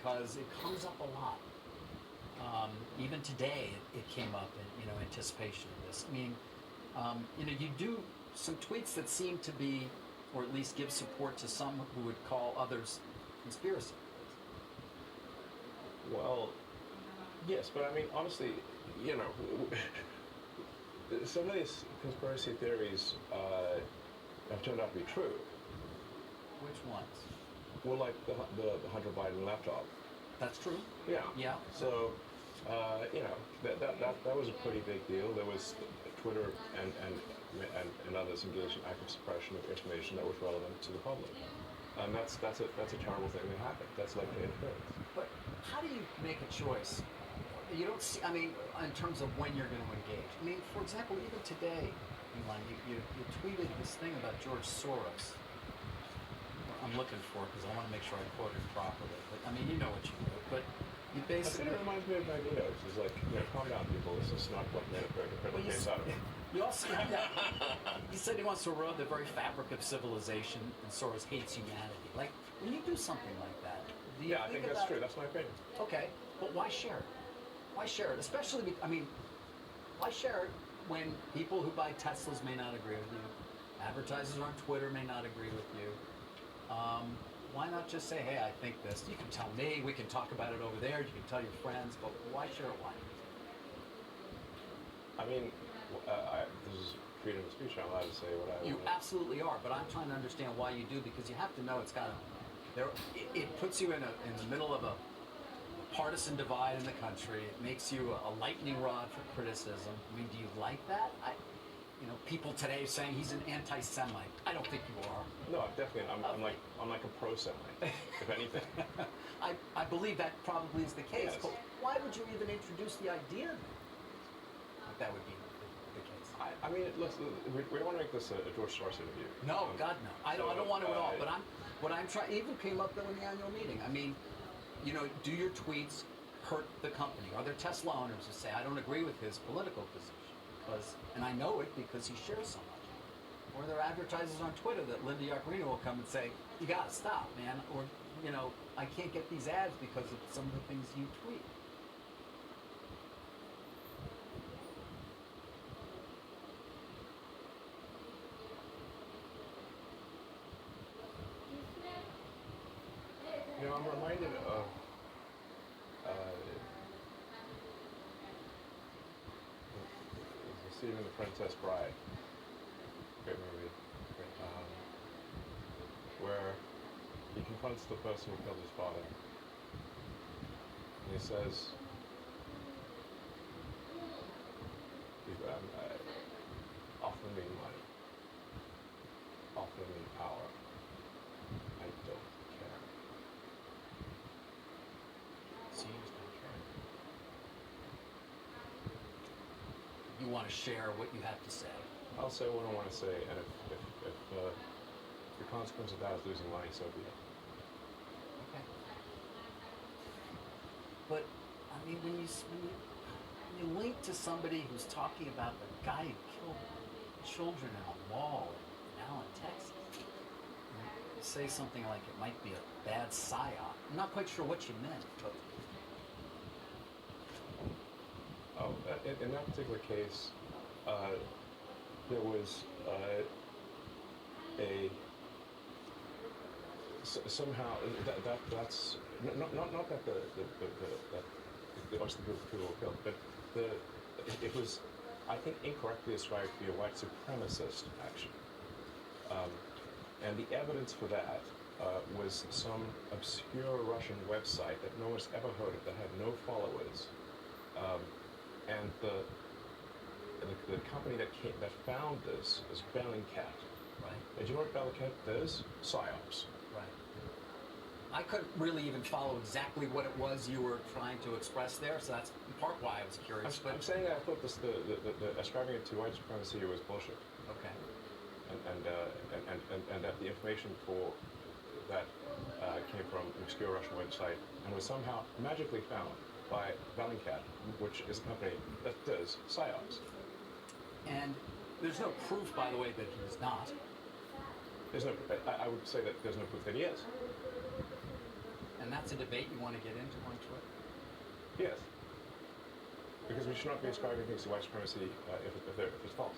because it comes up a lot. Even today, it came up in anticipation of this. I mean, you do some tweets that seem to be, or at least give support to some who would call others conspiracy. Well, yes, but I mean, honestly, some of these conspiracy theories have turned out to be true. Which ones? Well, like the Hunter Biden laptop. That's true. Yeah. Yeah. So, that was a pretty big deal. There was Twitter and others engaged in active suppression of information that was relevant to the public. And that's a terrible thing that happened. That's likely interference. But how do you make a choice? You don't see, I mean, in terms of when you're going to engage. I mean, for example, even today, Elon, you tweeted this thing about George Soros. I'm looking for it because I want to make sure I quote it properly. But I mean, you know what you wrote. But you basically. It reminds me of Magneto. It's like, calm down, people. This is not what made a critical case out of it. You also, he said he wants to erode the very fabric of civilization, and Soros hates humanity. Like, when you do something like that, do you I think that's true. That's my opinion. Okay, but why share it? Why share it? Especially, why share it when people who buy Teslas may not agree with you, advertisers on Twitter may not agree with you? Why not just say, hey, I think this. You can tell me, we can talk about it over there, you can tell your friends, but why share it? Why? I mean, this is freedom of speech. I'm allowed to say what I want. You absolutely are, but I'm trying to understand why you do, because you have to know it's got it puts you in the middle of a partisan divide in the country. It makes you a lightning rod for criticism. I mean, do you like that? People today saying he's an anti-Semite. I don't think you are. No, definitely. I'm like a pro-Semite, if anything. I believe that probably is the case. Yes. But why would you even introduce the idea then? That would be the case. I mean, we don't want to make this a George Soros interview. No, God no. I don't want to at all. But what I'm trying, even came up though in the annual meeting. I mean, do your tweets hurt the company? Are there Tesla owners who say, I don't agree with his political position? And I know it because he shares so much. Or there are advertisers on Twitter that Linda Yaccarino will come and say, you gotta stop, man. Or, I can't get these ads because of some of the things you tweet. I'm reminded of Stephen the Princess Bride, great movie, where he confronts the person who killed his father, and he says, offer me money, offer me power, I don't care. See, you just don't care. You want to share what you have to say. I'll say what I want to say, and if the consequence of that is losing money, so be it. Okay. But I mean, when you link to somebody who's talking about the guy who killed children in a mall in Allen, Texas, and you say something like it might be a bad psyop. I'm not quite sure what you meant, but. Oh, in that particular case, there was somehow that's not that the people were killed, but it was, I think, incorrectly ascribed to be a white supremacist action, and the evidence for that was some obscure Russian website that no one's ever heard of, that had no followers. And the company that found this is Bellingcat. Right. And do you know what Bellingcat does? PSYOPs. Right. I couldn't really even follow exactly what it was you were trying to express there, so that's in part why I was curious. I'm saying that I thought the ascribing it to white supremacy was bullshit. Okay. And that the information for that came from an obscure Russian website and was somehow magically found by Bellingcat, which is a company that does PSYOPs. And there's no proof, by the way, that he was not. There's no. I would say that there's no proof that he is. And that's a debate you want to get into on Twitter? Yes. Because we should not be ascribing things to white supremacy if it's false.